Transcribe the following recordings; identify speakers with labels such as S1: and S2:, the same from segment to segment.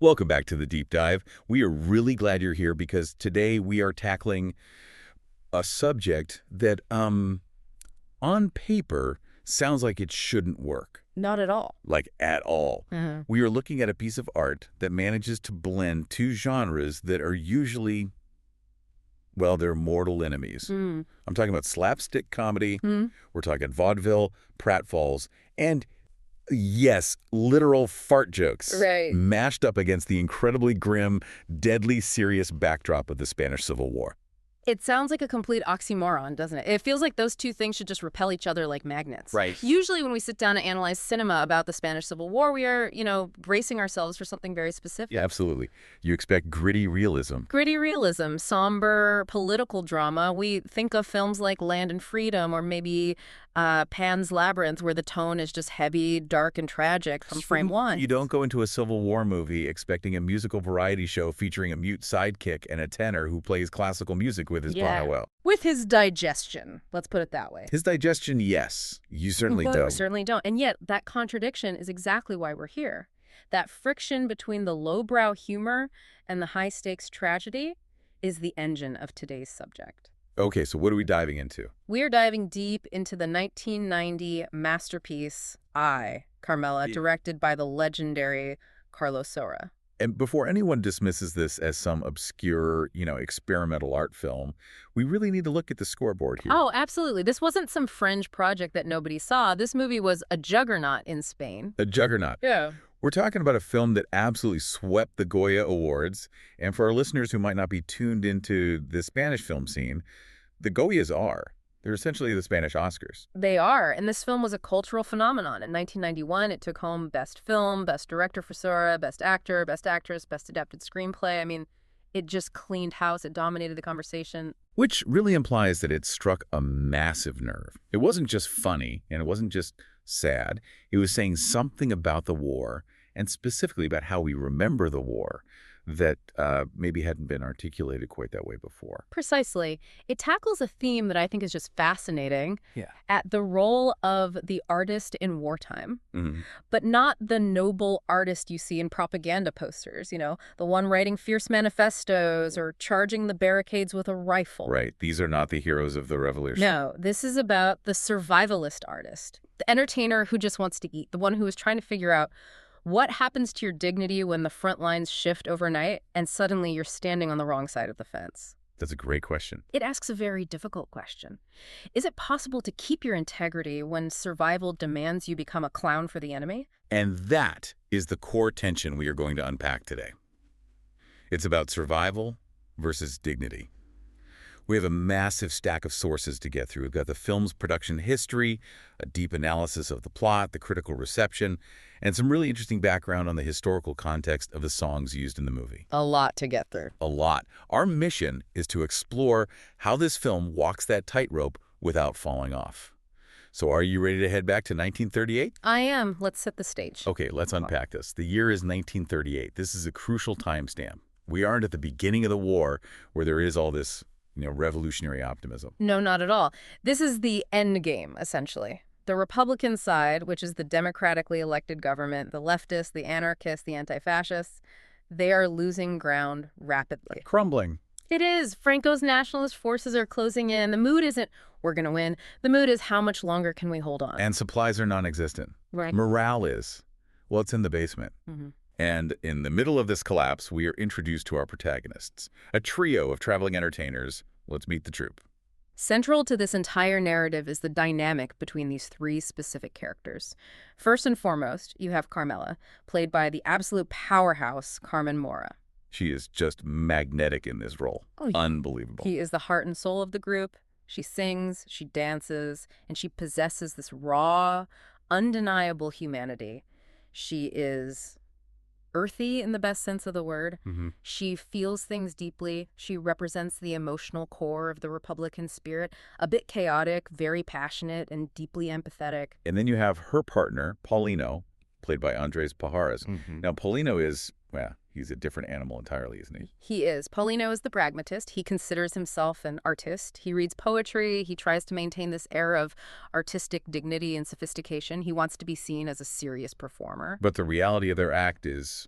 S1: Welcome back to the Deep Dive. We are really glad you're here because today we are tackling a subject that, on paper, sounds like it shouldn't work.
S2: Not at all.
S1: Like, at all.
S2: Mm-hmm.
S1: We are looking at a piece of art that manages to blend two genres that are usually, well, they're mortal enemies.
S2: Mm.
S1: I'm talking about slapstick comedy. We're talking vaudeville, pratfalls, and yes, literal fart jokes.
S2: Right.
S1: Mashed up against the incredibly grim, deadly serious backdrop of the Spanish Civil War.
S2: It sounds like a complete oxymoron, doesn't it? It feels like those two things should just repel each other like magnets.
S1: Right.
S2: Usually when we sit down to analyze cinema about the Spanish Civil War, we are, bracing ourselves for something very specific.
S1: Yeah, absolutely. You expect gritty realism.
S2: Gritty realism, somber political drama. We think of films like Land and Freedom or maybe Pan's Labyrinth, where the tone is just heavy, dark, and tragic from frame one.
S1: You don't go into a Civil War movie expecting a musical variety show featuring a mute sidekick and a tenor who plays classical music with his well.
S2: With his digestion, let's put it that way.
S1: His digestion, yes. You certainly
S2: But
S1: don't.
S2: we certainly don't. And yet, that contradiction is exactly why we're here. That friction between the lowbrow humor and the high-stakes tragedy is the engine of today's subject.
S1: Okay, so what are we diving into?
S2: We are diving deep into the 1990 masterpiece, Carmela, directed by the legendary Carlos Saura.
S1: And before anyone dismisses this as some obscure, experimental art film, we really need to look at the scoreboard here.
S2: Oh, absolutely. This wasn't some fringe project that nobody saw. This movie was a juggernaut in Spain.
S1: A juggernaut.
S2: Yeah.
S1: We're talking about a film that absolutely swept the Goya Awards. And for our listeners who might not be tuned into the Spanish film scene, the Goyas are. They're essentially the Spanish Oscars.
S2: They are, and this film was a cultural phenomenon. In 1991, it took home Best Film, Best Director for Saura, Best Actor, Best Actress, Best Adapted Screenplay. I mean, it just cleaned house. It dominated the conversation.
S1: Which really implies that it struck a massive nerve. It wasn't just funny, and it wasn't just sad. It was saying something about the war, and specifically about how we remember the war, that maybe hadn't been articulated quite that way before.
S2: Precisely. It tackles a theme that I think is just fascinating.
S1: Yeah.
S2: At the role of the artist in wartime, but not the noble artist you see in propaganda posters, the one writing fierce manifestos or charging the barricades with a rifle.
S1: Right. These are not the heroes of the revolution.
S2: No, this is about the survivalist artist, the entertainer who just wants to eat, the one who is trying to figure out what happens to your dignity when the front lines shift overnight and suddenly you're standing on the wrong side of the fence?
S1: That's a great question.
S2: It asks a very difficult question. Is it possible to keep your integrity when survival demands you become a clown for the enemy?
S1: And that is the core tension we are going to unpack today. It's about survival versus dignity. We have a massive stack of sources to get through. We've got the film's production history, a deep analysis of the plot, the critical reception, and some really interesting background on the historical context of the songs used in the movie.
S2: A lot to get through.
S1: A lot. Our mission is to explore how this film walks that tightrope without falling off. So are you ready to head back to 1938?
S2: I am. Let's set the stage.
S1: Okay, let's unpack this. The year is 1938. This is a crucial timestamp. We aren't at the beginning of the war where there is all this revolutionary optimism.
S2: No, not at all. This is the end game, essentially. The Republican side, which is the democratically elected government, the leftists, the anarchists, the anti-fascists, they are losing ground rapidly.
S1: Crumbling.
S2: It is. Franco's nationalist forces are closing in. The mood isn't, we're going to win. The mood is, how much longer can we hold on?
S1: And supplies are non-existent.
S2: Right.
S1: Morale is, well, it's in the basement.
S2: Mm-hmm.
S1: And in the middle of this collapse, we are introduced to our protagonists, a trio of traveling entertainers. Let's meet the troupe.
S2: Central to this entire narrative is the dynamic between these three specific characters. First and foremost, you have Carmela, played by the absolute powerhouse Carmen Maura.
S1: She is just magnetic in this role.
S2: Oh,
S1: unbelievable.
S2: He is the heart and soul of the group. She sings, she dances, and she possesses this raw, undeniable humanity. She is earthy in the best sense of the word. She feels things deeply. She represents the emotional core of the Republican spirit, a bit chaotic, very passionate, and deeply empathetic.
S1: And then you have her partner, Paulino, played by Andrés Pajares. Now, Paulino is, well, he's a different animal entirely, isn't he?
S2: He is. Paulino is the pragmatist. He considers himself an artist. He reads poetry. He tries to maintain this air of artistic dignity and sophistication. He wants to be seen as a serious performer.
S1: But the reality of their act is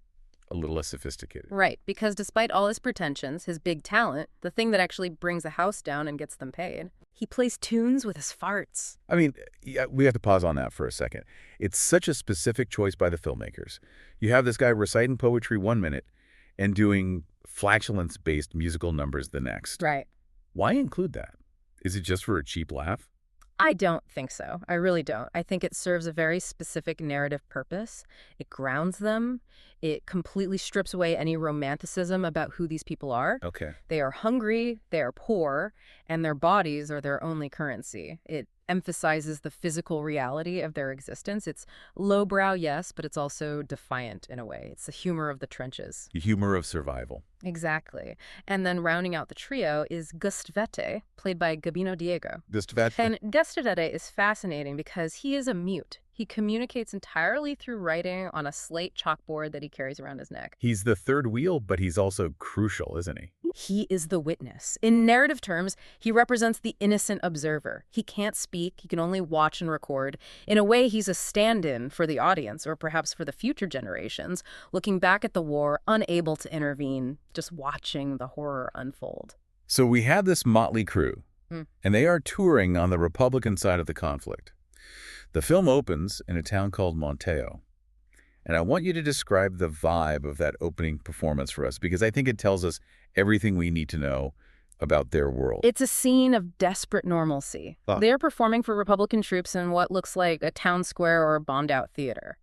S1: A little less sophisticated.
S2: Right, because despite all his pretensions, his big talent, the thing that actually brings a house down and gets them paid, he plays tunes with his farts.
S1: I mean, yeah, we have to pause on that for a second. It's such a specific choice by the filmmakers. You have this guy reciting poetry 1 minute and doing flatulence-based musical numbers the next.
S2: Right.
S1: Why include that? Is it just for a cheap laugh?
S2: I don't think so. I really don't. I think it serves a very specific narrative purpose. It grounds them. It completely strips away any romanticism about who these people are.
S1: Okay.
S2: They are hungry, they are poor, and their bodies are their only currency. It emphasizes the physical reality of their existence. It's lowbrow, yes, but it's also defiant in a way. It's the humor of the trenches.
S1: The humor of survival.
S2: Exactly. And then rounding out the trio is Gustavete, played by Gabino Diego.
S1: Gustavete.
S2: And Gustavete is fascinating because he is a mute. He communicates entirely through writing on a slate chalkboard that he carries around his neck.
S1: He's the third wheel, but he's also crucial, isn't he?
S2: He is the witness. In narrative terms, he represents the innocent observer. He can't speak, he can only watch and record. In a way, he's a stand-in for the audience, or perhaps for the future generations, looking back at the war, unable to intervene, just watching the horror unfold.
S1: So we have this motley crew, and they are touring on the Republican side of the conflict. The film opens in a town called Monteo, and I want you to describe the vibe of that opening performance for us, because I think it tells us everything we need to know about their world.
S2: It's a scene of desperate normalcy.
S1: Ah.
S2: They're performing for Republican troops in what looks like a town square or a bombed-out theater.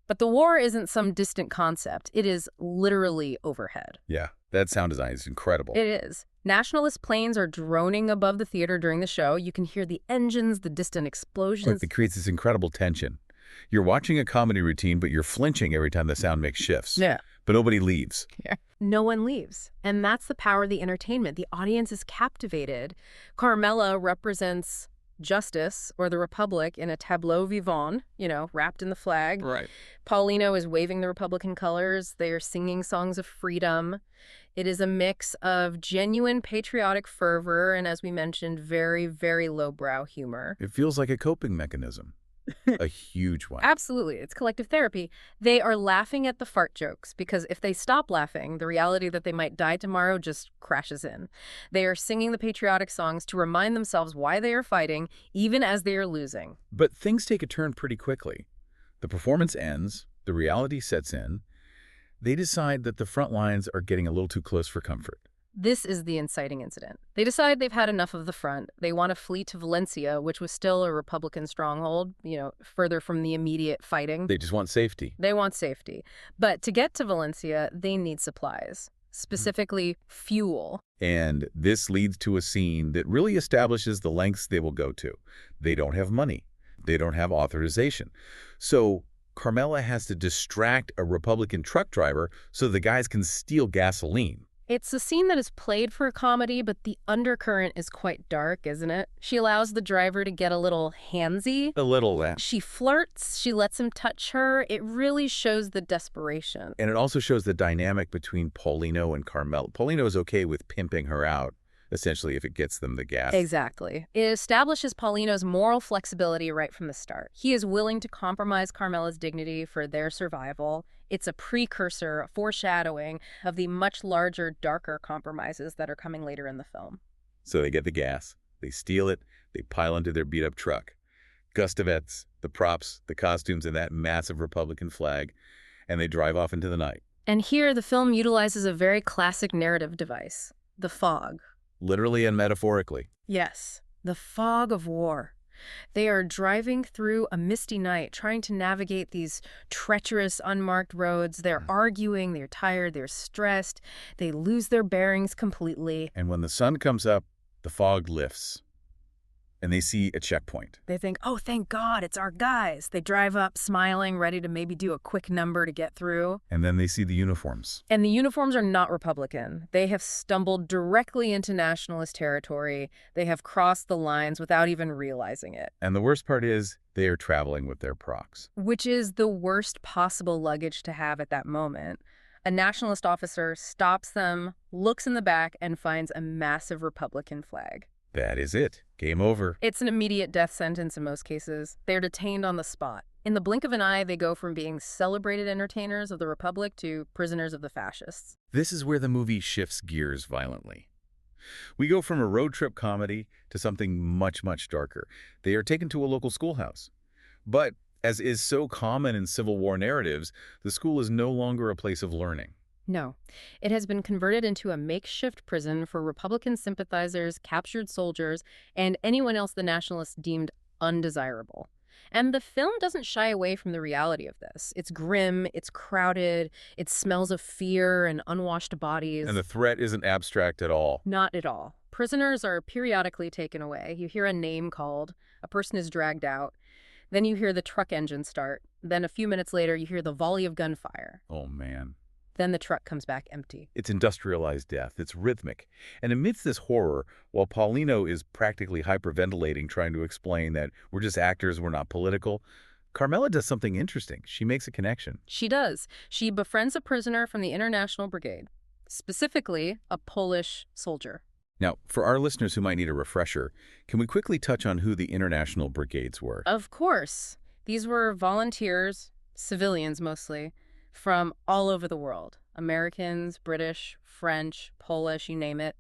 S2: But the war isn't some distant concept. It is literally overhead.
S1: Yeah, that sound design is incredible.
S2: It is. Nationalist planes are droning above the theater during the show. You can hear the engines, the distant explosions.
S1: It creates this incredible tension. You're watching a comedy routine, but you're flinching every time the sound makes shifts.
S2: Yeah.
S1: But nobody leaves.
S2: Yeah. No one leaves. And that's the power of the entertainment. The audience is captivated. Carmela represents justice or the Republic in a tableau vivant, wrapped in the flag.
S1: Right.
S2: Paulino is waving the Republican colors. They are singing songs of freedom. It is a mix of genuine patriotic fervor and, as we mentioned, very, very lowbrow humor.
S1: It feels like a coping mechanism. A huge one.
S2: Absolutely. It's collective therapy. They are laughing at the fart jokes because if they stop laughing, the reality that they might die tomorrow just crashes in. They are singing the patriotic songs to remind themselves why they are fighting, even as they are losing.
S1: But things take a turn pretty quickly. The performance ends, the reality sets in. They decide that the front lines are getting a little too close for comfort.
S2: This is the inciting incident. They decide they've had enough of the front. They want to flee to Valencia, which was still a Republican stronghold, further from the immediate fighting.
S1: They just want safety.
S2: They want safety. But to get to Valencia, they need supplies, specifically fuel.
S1: And this leads to a scene that really establishes the lengths they will go to. They don't have money. They don't have authorization. So Carmela has to distract a Republican truck driver so the guys can steal gasoline.
S2: It's a scene that is played for a comedy, but the undercurrent is quite dark, isn't it? She allows the driver to get a little handsy.
S1: A little that.
S2: She flirts. She lets him touch her. It really shows the desperation.
S1: And it also shows the dynamic between Paulino and Carmela. Paulino is okay with pimping her out, essentially, if it gets them the gas.
S2: Exactly. It establishes Paulino's moral flexibility right from the start. He is willing to compromise Carmela's dignity for their survival. It's a precursor, a foreshadowing of the much larger, darker compromises that are coming later in the film.
S1: So they get the gas, they steal it, they pile into their beat-up truck. Gustavetes, the props, the costumes, and that massive Republican flag, and they drive off into the night.
S2: And here, the film utilizes a very classic narrative device, the fog.
S1: Literally and metaphorically.
S2: Yes, the fog of war. They are driving through a misty night, trying to navigate these treacherous, unmarked roads. They're arguing, they're tired, they're stressed. They lose their bearings completely.
S1: And when the sun comes up, the fog lifts, and they see a checkpoint.
S2: They think, oh, thank God, it's our guys. They drive up, smiling, ready to maybe do a quick number to get through.
S1: And then they see the uniforms.
S2: And the uniforms are not Republican. They have stumbled directly into nationalist territory. They have crossed the lines without even realizing it.
S1: And the worst part is, they are traveling with their procs.
S2: Which is the worst possible luggage to have at that moment. A nationalist officer stops them, looks in the back, and finds a massive Republican flag.
S1: That is it. Game over.
S2: It's an immediate death sentence in most cases. They're detained on the spot. In the blink of an eye, they go from being celebrated entertainers of the Republic to prisoners of the fascists.
S1: This is where the movie shifts gears violently. We go from a road trip comedy to something much, much darker. They are taken to a local schoolhouse. But, as is so common in Civil War narratives, the school is no longer a place of learning.
S2: No, it has been converted into a makeshift prison for Republican sympathizers, captured soldiers, and anyone else the Nationalists deemed undesirable. And the film doesn't shy away from the reality of this. It's grim, it's crowded, it smells of fear and unwashed bodies.
S1: And the threat isn't abstract at all.
S2: Not at all. Prisoners are periodically taken away. You hear a name called, a person is dragged out. Then you hear the truck engine start. Then a few minutes later, you hear the volley of gunfire.
S1: Oh, man.
S2: Then the truck comes back empty.
S1: It's industrialized death. It's rhythmic. And amidst this horror, while Paulino is practically hyperventilating, trying to explain that we're just actors, we're not political, Carmela does something interesting. She makes a connection.
S2: She does. She befriends a prisoner from the International Brigade, specifically a Polish soldier.
S1: Now, for our listeners who might need a refresher, can we quickly touch on who the International Brigades were?
S2: Of course. These were volunteers, civilians mostly, from all over the world. Americans, British, French, Polish, you name it.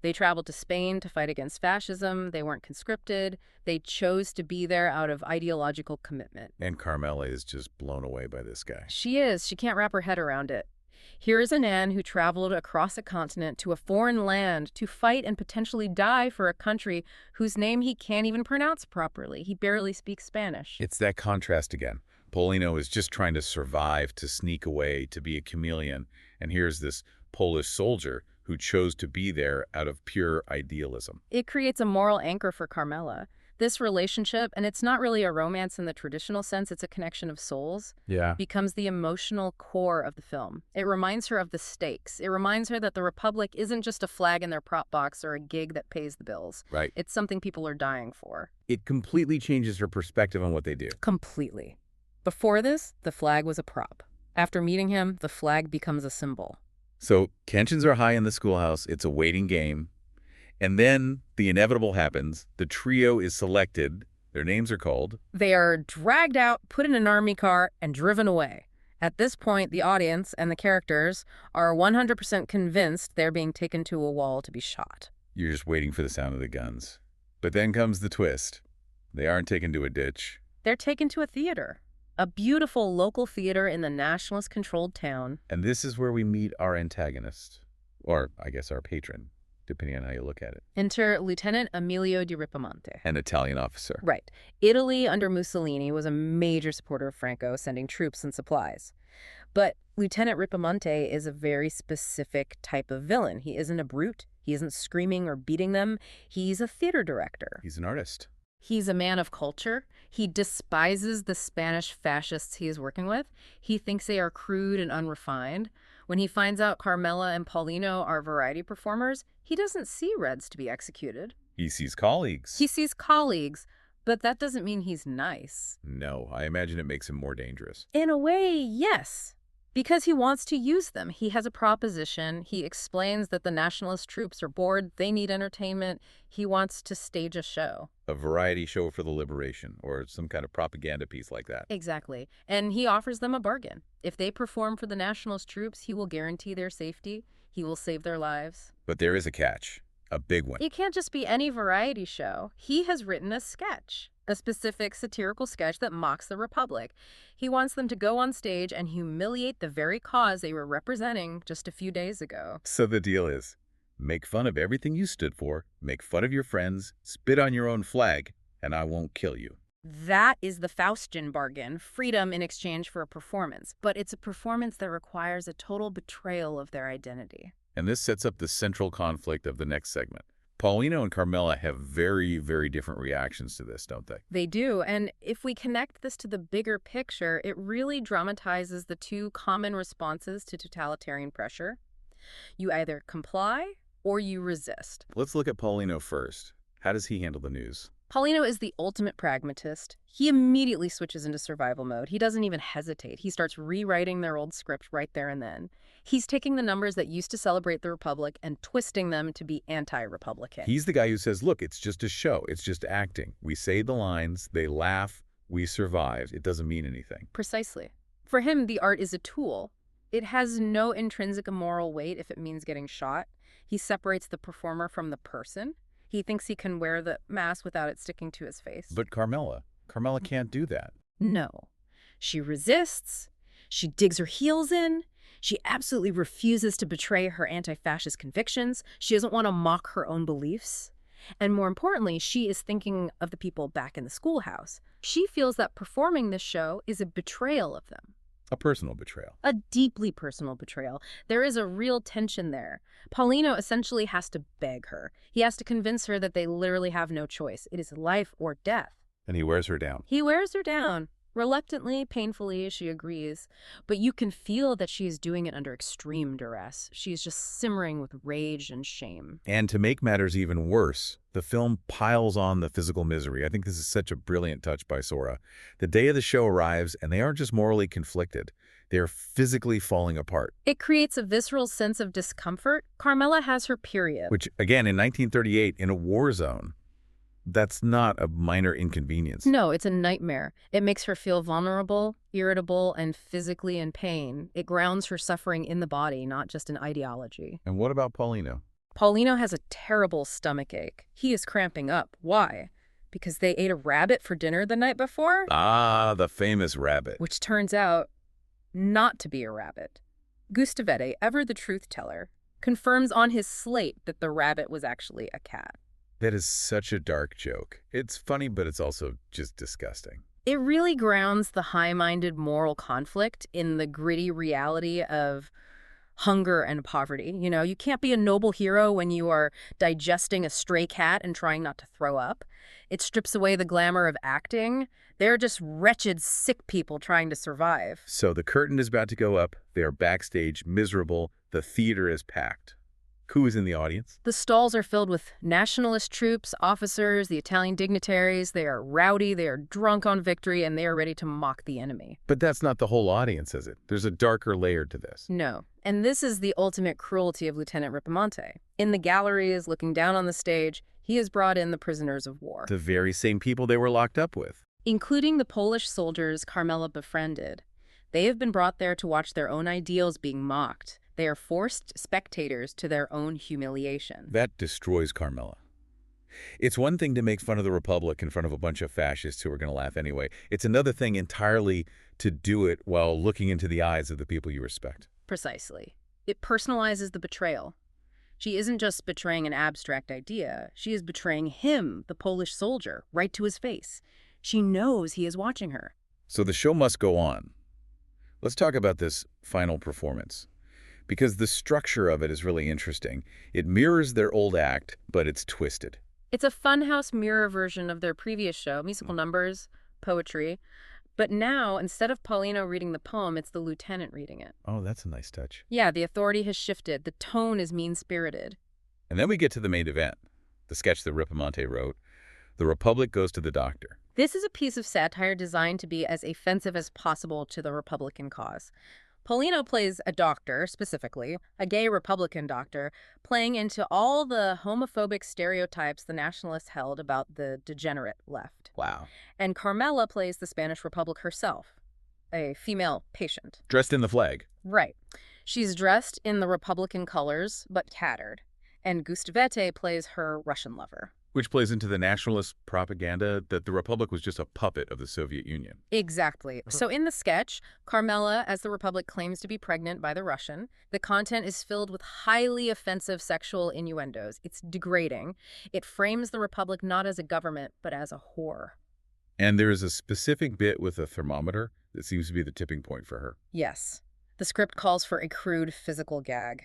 S2: They traveled to Spain to fight against fascism. They weren't conscripted. They chose to be there out of ideological commitment.
S1: And Carmela is just blown away by this guy.
S2: She is. She can't wrap her head around it. Here is a man who traveled across a continent to a foreign land to fight and potentially die for a country whose name he can't even pronounce properly. He barely speaks Spanish.
S1: It's that contrast again. Paulino is just trying to survive, to sneak away, to be a chameleon. And here's this Polish soldier who chose to be there out of pure idealism.
S2: It creates a moral anchor for Carmela. This relationship, and it's not really a romance in the traditional sense, it's a connection of souls, becomes the emotional core of the film. It reminds her of the stakes. It reminds her that the Republic isn't just a flag in their prop box or a gig that pays the bills.
S1: Right.
S2: It's something people are dying for.
S1: It completely changes her perspective on what they do.
S2: Completely. Before this, the flag was a prop. After meeting him, the flag becomes a symbol.
S1: So tensions are high in the schoolhouse. It's a waiting game. And then the inevitable happens. The trio is selected. Their names are called.
S2: They are dragged out, put in an army car, and driven away. At this point, the audience and the characters are 100% convinced they're being taken to a wall to be shot.
S1: You're just waiting for the sound of the guns. But then comes the twist. They aren't taken to a ditch.
S2: They're taken to a theater. A beautiful local theater in the nationalist-controlled town.
S1: And this is where we meet our antagonist. Or, I guess, our patron, depending on how you look at it.
S2: Enter Lieutenant Emilio di Ripamonte.
S1: An Italian officer.
S2: Right. Italy under Mussolini was a major supporter of Franco, sending troops and supplies. But Lieutenant Ripamonte is a very specific type of villain. He isn't a brute. He isn't screaming or beating them. He's a theater director.
S1: He's an artist.
S2: He's a man of culture. He despises the Spanish fascists he is working with. He thinks they are crude and unrefined. When he finds out Carmela and Paulino are variety performers, he doesn't see Reds to be executed.
S1: He sees colleagues.
S2: He sees colleagues, but that doesn't mean he's nice.
S1: No, I imagine it makes him more dangerous.
S2: In a way, yes. Because he wants to use them. He has a proposition. He explains that the nationalist troops are bored. They need entertainment. He wants to stage a show.
S1: A variety show for the liberation, or some kind of propaganda piece like that.
S2: Exactly. And he offers them a bargain. If they perform for the nationalist troops, he will guarantee their safety. He will save their lives.
S1: But there is a catch. A big one.
S2: It can't just be any variety show. He has written a sketch. A specific satirical sketch that mocks the Republic. He wants them to go on stage and humiliate the very cause they were representing just a few days ago.
S1: So the deal is, make fun of everything you stood for, make fun of your friends, spit on your own flag, and I won't kill you.
S2: That is the Faustian bargain, freedom in exchange for a performance. But it's a performance that requires a total betrayal of their identity.
S1: And this sets up the central conflict of the next segment. Paulino and Carmela have very, very different reactions to this, don't they?
S2: They do, and if we connect this to the bigger picture, it really dramatizes the two common responses to totalitarian pressure. You either comply or you resist.
S1: Let's look at Paulino first. How does he handle the news?
S2: Paulino is the ultimate pragmatist. He immediately switches into survival mode. He doesn't even hesitate. He starts rewriting their old script right there and then. He's taking the numbers that used to celebrate the Republic and twisting them to be anti-Republican.
S1: He's the guy who says, look, it's just a show. It's just acting. We say the lines, they laugh, We survived. It doesn't mean anything.
S2: Precisely. For him, the art is a tool. It has no intrinsic moral weight if it means getting shot. He separates the performer from the person. He thinks he can wear the mask without it sticking to his face.
S1: But Carmela can't do that.
S2: No. She resists. She digs her heels in. She absolutely refuses to betray her anti-fascist convictions. She doesn't want to mock her own beliefs. And more importantly, she is thinking of the people back in the schoolhouse. She feels that performing this show is a betrayal of them.
S1: A personal betrayal.
S2: A deeply personal betrayal. There is a real tension there. Paulino essentially has to beg her. He has to convince her that they literally have no choice. It is life or death.
S1: And he wears her down.
S2: He wears her down. Reluctantly, painfully, she agrees. But you can feel that she is doing it under extreme duress. She is just simmering with rage and shame.
S1: And to make matters even worse, the film piles on the physical misery. I think this is such a brilliant touch by Saura. The day of the show arrives, and they aren't just morally conflicted. They are physically falling apart.
S2: It creates a visceral sense of discomfort. Carmela has her period.
S1: Which, again, in 1938, in a war zone, that's not a minor inconvenience.
S2: No, it's a nightmare. It makes her feel vulnerable, irritable, and physically in pain. It grounds her suffering in the body, not just in ideology.
S1: And what about Paulino?
S2: Paulino has a terrible stomachache. He is cramping up. Why? Because they ate a rabbit for dinner the night before?
S1: Ah, the famous rabbit.
S2: Which turns out not to be a rabbit. Gustavete, ever the truth teller, confirms on his slate that the rabbit was actually a cat.
S1: That is such a dark joke. It's funny, but it's also just disgusting.
S2: It really grounds the high-minded moral conflict in the gritty reality of hunger and poverty. You know, you can't be a noble hero when you are digesting a stray cat and trying not to throw up. It strips away the glamour of acting. They're just wretched, sick people trying to survive.
S1: So the curtain is about to go up. They are backstage, miserable. The theater is packed. Who is in the audience?
S2: The stalls are filled with nationalist troops, officers, the Italian dignitaries. They are rowdy, they are drunk on victory, and they are ready to mock the enemy.
S1: But that's not the whole audience, is it? There's a darker layer to this.
S2: No. And this is the ultimate cruelty of Lieutenant Ripamonte. In the galleries, looking down on the stage, he has brought in the prisoners of war.
S1: The very same people they were locked up with.
S2: Including the Polish soldiers Carmela befriended. They have been brought there to watch their own ideals being mocked. They are forced spectators to their own humiliation.
S1: That destroys Carmela. It's one thing to make fun of the Republic in front of a bunch of fascists who are going to laugh anyway. It's another thing entirely to do it while looking into the eyes of the people you respect.
S2: Precisely. It personalizes the betrayal. She isn't just betraying an abstract idea. She is betraying him, the Polish soldier, right to his face. She knows he is watching her.
S1: So the show must go on. Let's talk about this final performance, because the structure of it is really interesting. It mirrors their old act, but it's twisted.
S2: It's a funhouse mirror version of their previous show, musical numbers, poetry. But now, instead of Paulino reading the poem, it's the lieutenant reading it.
S1: Oh, that's a nice touch.
S2: Yeah, the authority has shifted. The tone is mean-spirited.
S1: And then we get to the main event, the sketch that Ripamonte wrote. The Republic goes to the doctor.
S2: This is a piece of satire designed to be as offensive as possible to the Republican cause. Paulino plays a doctor, specifically, a gay Republican doctor, playing into all the homophobic stereotypes the Nationalists held about the degenerate left.
S1: Wow.
S2: And Carmela plays the Spanish Republic herself, a female patient.
S1: Dressed in the flag.
S2: Right. She's dressed in the Republican colors, but tattered. And Gustavete plays her Russian lover.
S1: Which plays into the nationalist propaganda that the Republic was just a puppet of the Soviet Union.
S2: Exactly. So in the sketch, Carmela, as the Republic, claims to be pregnant by the Russian. The content is filled with highly offensive sexual innuendos. It's degrading. It frames the Republic not as a government, but as a whore.
S1: And there is a specific bit with a thermometer that seems to be the tipping point for her.
S2: Yes. The script calls for a crude physical gag.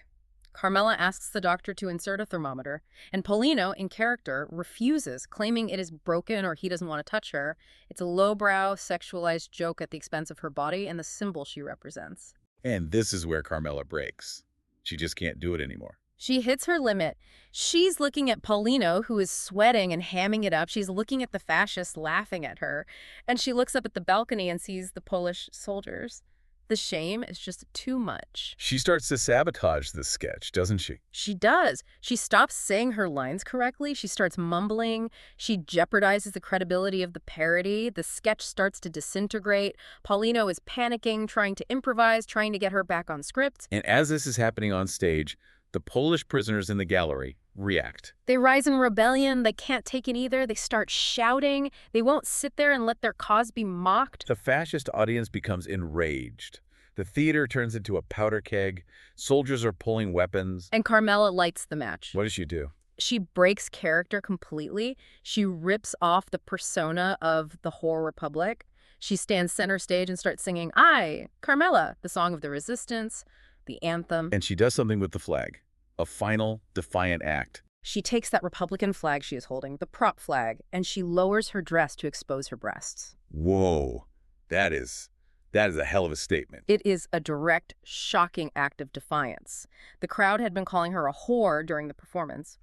S2: Carmela asks the doctor to insert a thermometer, and Paulino, in character, refuses, claiming it is broken or he doesn't want to touch her. It's a lowbrow, sexualized joke at the expense of her body and the symbol she represents.
S1: And this is where Carmela breaks. She just can't do it anymore.
S2: She hits her limit. She's looking at Paulino, who is sweating and hamming it up. She's looking at the fascists laughing at her. And she looks up at the balcony and sees the Polish soldiers. The shame is just too much.
S1: She starts to sabotage this sketch, doesn't she?
S2: She does. She stops saying her lines correctly. She starts mumbling. She jeopardizes the credibility of the parody. The sketch starts to disintegrate. Paulino is panicking, trying to improvise, trying to get her back on script.
S1: And as this is happening on stage, the Polish prisoners in the gallery react.
S2: They rise in rebellion. They can't take it either. They start shouting. They won't sit there and let their cause be mocked.
S1: The fascist audience becomes enraged. The theater turns into a powder keg. Soldiers are pulling weapons.
S2: And Carmela lights the match.
S1: What does she do?
S2: She breaks character completely. She rips off the persona of the whore republic. She stands center stage and starts singing, I, Carmela, the song of the resistance, the anthem.
S1: And she does something with the flag. A final, defiant act.
S2: She takes that Republican flag she is holding, the prop flag, and she lowers her dress to expose her breasts.
S1: Whoa, that is a hell of a statement.
S2: It is a direct, shocking act of defiance. The crowd had been calling her a whore during the performance.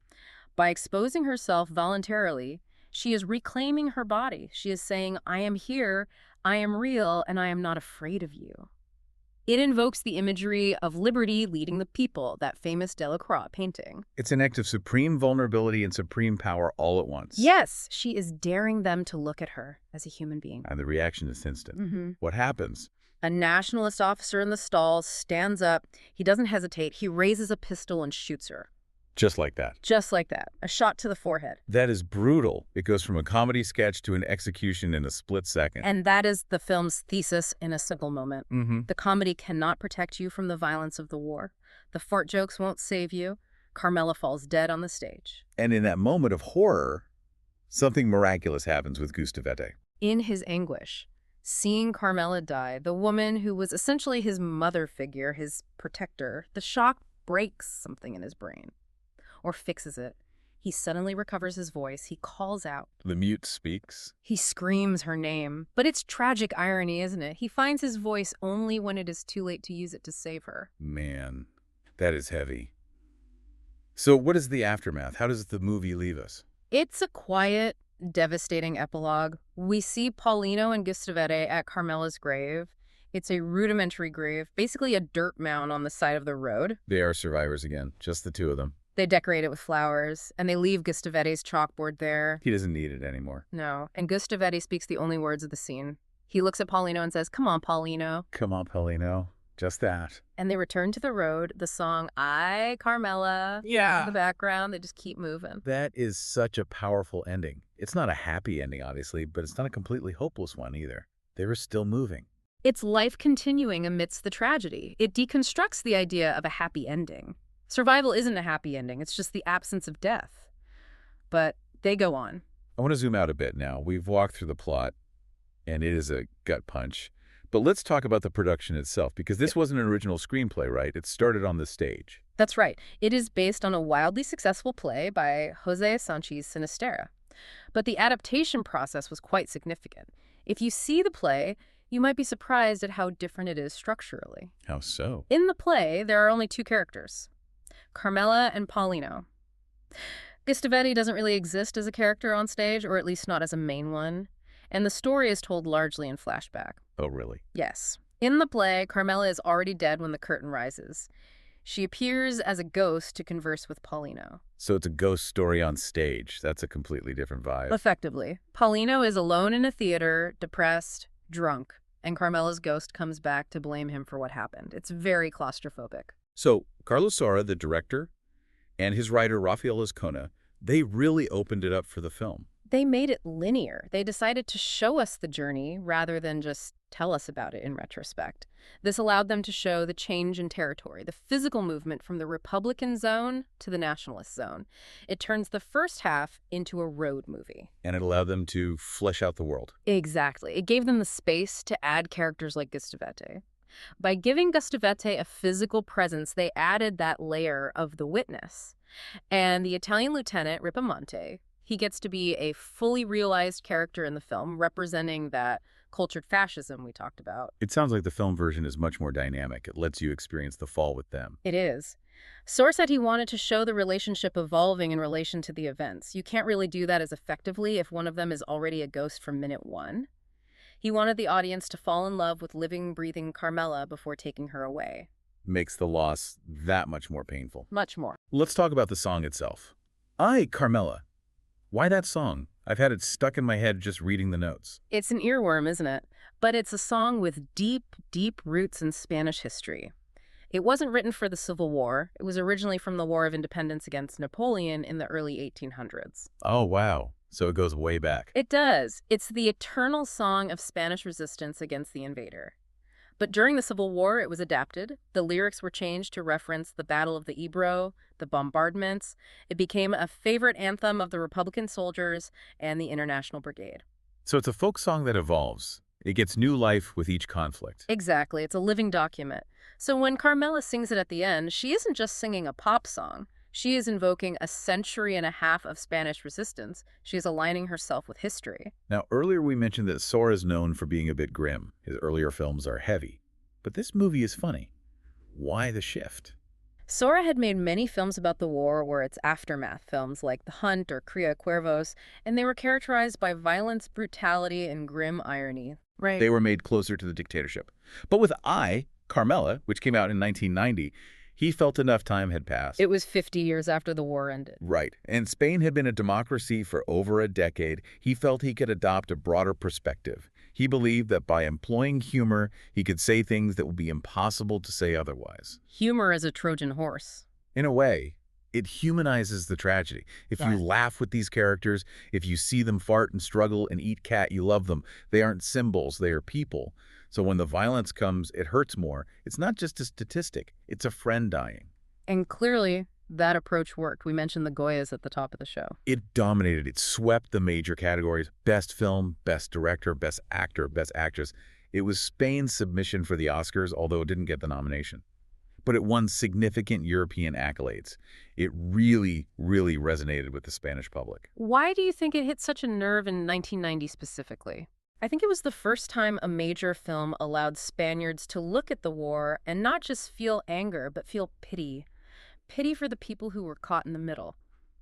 S2: By exposing herself voluntarily, she is reclaiming her body. She is saying, I am here, I am real, and I am not afraid of you. It invokes the imagery of liberty leading the people, that famous Delacroix painting.
S1: It's an act of supreme vulnerability and supreme power all at once.
S2: Yes, she is daring them to look at her as a human being.
S1: And the reaction is instant. What happens?
S2: A nationalist officer in the stalls stands up. He doesn't hesitate. He raises a pistol and shoots her.
S1: Just like that.
S2: Just like that. A shot to the forehead.
S1: That is brutal. It goes from a comedy sketch to an execution in a split second.
S2: And that is the film's thesis in a single moment.
S1: Mm-hmm.
S2: The comedy cannot protect you from the violence of the war. The fart jokes won't save you. Carmela falls dead on the stage.
S1: And in that moment of horror, something miraculous happens with Gustavete.
S2: In his anguish, seeing Carmela die, the woman who was essentially his mother figure, his protector, the shock breaks something in his brain. Or fixes it. He suddenly recovers his voice. He calls out.
S1: The mute speaks.
S2: He screams her name. But it's tragic irony, isn't it? He finds his voice only when it is too late to use it to save her.
S1: Man, that is heavy. So what is the aftermath? How does the movie leave us?
S2: It's a quiet, devastating epilogue. We see Paulino and Gustavete at Carmela's grave. It's a rudimentary grave, basically a dirt mound on the side of the road.
S1: They are survivors again, just the two of them.
S2: They decorate it with flowers, and they leave Gustavete's chalkboard there.
S1: He doesn't need it anymore.
S2: No, and Gustavete speaks the only words of the scene. He looks at Paulino and says, come on, Paulino.
S1: Come on, Paulino. Just that.
S2: And they return to the road. The song, I, Carmela, in the background. They just keep moving.
S1: That is such a powerful ending. It's not a happy ending, obviously, but it's not a completely hopeless one either. They were still moving.
S2: It's life continuing amidst the tragedy. It deconstructs the idea of a happy ending. Survival isn't a happy ending. It's just the absence of death. But they go on.
S1: I want to zoom out a bit now. We've walked through the plot, and it is a gut punch. But let's talk about the production itself, because this wasn't an original screenplay, right? It started on the stage.
S2: That's right. It is based on a wildly successful play by José Sánchez Sinisterra. But the adaptation process was quite significant. If you see the play, you might be surprised at how different it is structurally.
S1: How so?
S2: In the play, there are only two characters, Carmela and Paulino. Gustavete doesn't really exist as a character on stage, or at least not as a main one, and the story is told largely in flashback.
S1: Oh, really?
S2: Yes. In the play, Carmela is already dead when the curtain rises. She appears as a ghost to converse with Paulino.
S1: So it's a ghost story on stage. That's a completely different vibe.
S2: Effectively. Paulino is alone in a theater, depressed, drunk, and Carmela's ghost comes back to blame him for what happened. It's very claustrophobic.
S1: So Carlos Saura, the director, and his writer, Rafael Azcona, they really opened it up for the film.
S2: They made it linear. They decided to show us the journey rather than just tell us about it in retrospect. This allowed them to show the change in territory, the physical movement from the Republican zone to the Nationalist zone. It turns the first half into a road movie.
S1: And it allowed them to flesh out the world.
S2: Exactly. It gave them the space to add characters like Gustavete. By giving Gustavete a physical presence, they added that layer of the witness. And the Italian lieutenant, Ripamonte, he gets to be a fully realized character in the film, representing that cultured fascism we talked about.
S1: It sounds like the film version is much more dynamic. It lets you experience the fall with them.
S2: It is. Saura said he wanted to show the relationship evolving in relation to the events. You can't really do that as effectively if one of them is already a ghost from minute one. He wanted the audience to fall in love with living, breathing Carmela before taking her away.
S1: Makes the loss that much more painful.
S2: Much more.
S1: Let's talk about the song itself. Ay, Carmela. Why that song? I've had it stuck in my head just reading the notes.
S2: It's an earworm, isn't it? But it's a song with deep, deep roots in Spanish history. It wasn't written for the Civil War. It was originally from the War of Independence against Napoleon in the early 1800s.
S1: Oh, wow. So it goes way back.
S2: It does. It's the eternal song of Spanish resistance against the invader. But during the Civil War, it was adapted. The lyrics were changed to reference the Battle of the Ebro, the bombardments. It became a favorite anthem of the Republican soldiers and the International Brigade.
S1: So it's a folk song that evolves. It gets new life with each conflict.
S2: Exactly. It's a living document. So when Carmela sings it at the end, she isn't just singing a pop song. She is invoking a century and a half of Spanish resistance. She is aligning herself with history.
S1: Now, earlier we mentioned that Saura is known for being a bit grim. His earlier films are heavy. But this movie is funny. Why the shift?
S2: Saura had made many films about the war or its aftermath, films like The Hunt or Cría Cuervos, and they were characterized by violence, brutality, and grim irony. Right.
S1: They were made closer to the dictatorship. But with Carmela, which came out in 1990, he felt enough time had passed.
S2: It was 50 years after the war ended.
S1: Right. And Spain had been a democracy for over a decade. He felt he could adopt a broader perspective. He believed that by employing humor, he could say things that would be impossible to say otherwise.
S2: Humor as a Trojan horse.
S1: In a way, it humanizes the tragedy. If you laugh with these characters, if you see them fart and struggle and eat cat, you love them. They aren't symbols, they are people. So when the violence comes, it hurts more. It's not just a statistic, it's a friend dying.
S2: And clearly, that approach worked. We mentioned the Goyas at the top of the show.
S1: It dominated. It swept the major categories. Best film, best director, best actor, best actress. It was Spain's submission for the Oscars, although it didn't get the nomination. But it won significant European accolades. It really, really resonated with the Spanish public.
S2: Why do you think it hit such a nerve in 1990 specifically? I think it was the first time a major film allowed Spaniards to look at the war and not just feel anger, but feel pity. Pity for the people who were caught in the middle.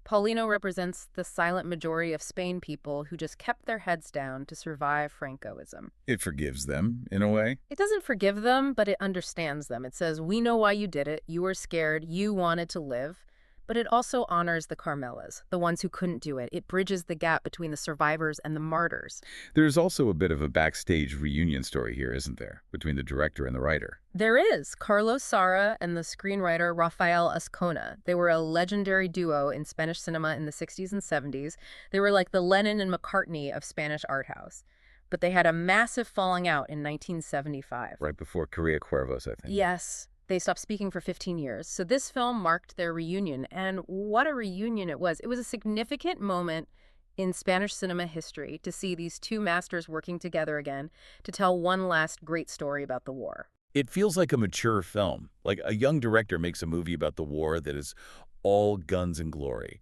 S2: Paulino represents the silent majority of Spain people who just kept their heads down to survive Francoism.
S1: It forgives them, in a way.
S2: It doesn't forgive them, but it understands them. It says, we know why you did it. You were scared. You wanted to live. But it also honors the Carmelas, the ones who couldn't do it. It bridges the gap between the survivors and the martyrs.
S1: There's also a bit of a backstage reunion story here, isn't there, between the director and the writer?
S2: There is. Carlos Saura and the screenwriter Rafael Azcona. They were a legendary duo in Spanish cinema in the 60s and 70s. They were like the Lennon and McCartney of Spanish art house. But they had a massive falling out in 1975.
S1: Right before Cría Cuervos, I think.
S2: Yes. They stopped speaking for 15 years. So this film marked their reunion. And what a reunion it was. It was a significant moment in Spanish cinema history to see these two masters working together again to tell one last great story about the war.
S1: It feels like a mature film. Like a young director makes a movie about the war that is all guns and glory.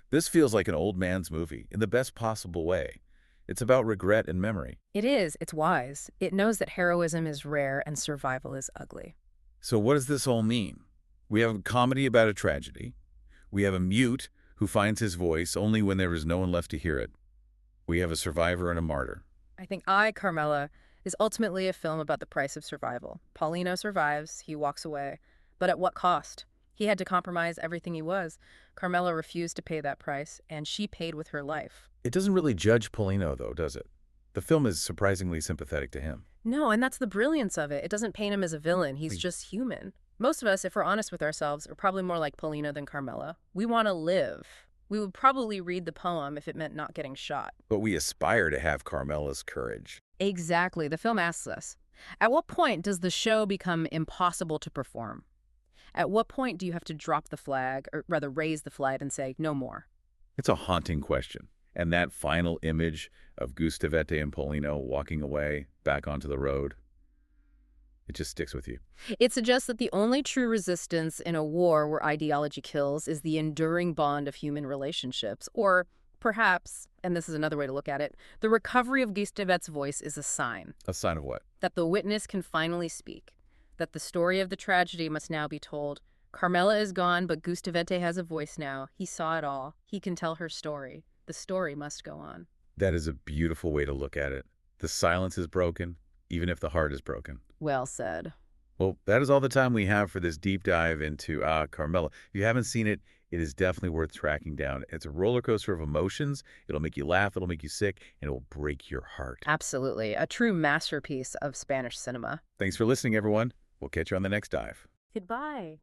S1: This feels like an old man's movie in the best possible way. It's about regret and memory.
S2: It is. It's wise. It knows that heroism is rare and survival is ugly.
S1: So what does this all mean? We have a comedy about a tragedy. We have a mute who finds his voice only when there is no one left to hear it. We have a survivor and a martyr.
S2: I think Carmela is ultimately a film about the price of survival. Paulino survives, he walks away. But at what cost? He had to compromise everything he was. Carmela refused to pay that price, and she paid with her life.
S1: It doesn't really judge Paulino, though, does it? The film is surprisingly sympathetic to him.
S2: No, and that's the brilliance of it. It doesn't paint him as a villain. He's just human. Most of us, if we're honest with ourselves, are probably more like Paulino than Carmela. We want to live. We would probably read the poem if it meant not getting shot.
S1: But we aspire to have Carmela's courage.
S2: Exactly. The film asks us, at what point does the show become impossible to perform? At what point do you have to drop the flag, or rather raise the flag and say, no more?
S1: It's a haunting question. And that final image of Gustavete and Paulino walking away back onto the road, it just sticks with you.
S2: It suggests that the only true resistance in a war where ideology kills is the enduring bond of human relationships. Or perhaps, and this is another way to look at it, the recovery of Gustavete's voice is a sign.
S1: A sign of what?
S2: That the witness can finally speak. That the story of the tragedy must now be told. Carmela is gone, but Gustavete has a voice now. He saw it all. He can tell her story. The story must go on.
S1: That is a beautiful way to look at it. The silence is broken, even if the heart is broken.
S2: Well said.
S1: Well, that is all the time we have for this deep dive into Carmela. If you haven't seen it, it is definitely worth tracking down. It's a roller coaster of emotions. It'll make you laugh, it'll make you sick, and it will break your heart.
S2: Absolutely. A true masterpiece of Spanish cinema.
S1: Thanks for listening, everyone. We'll catch you on the next dive.
S2: Goodbye.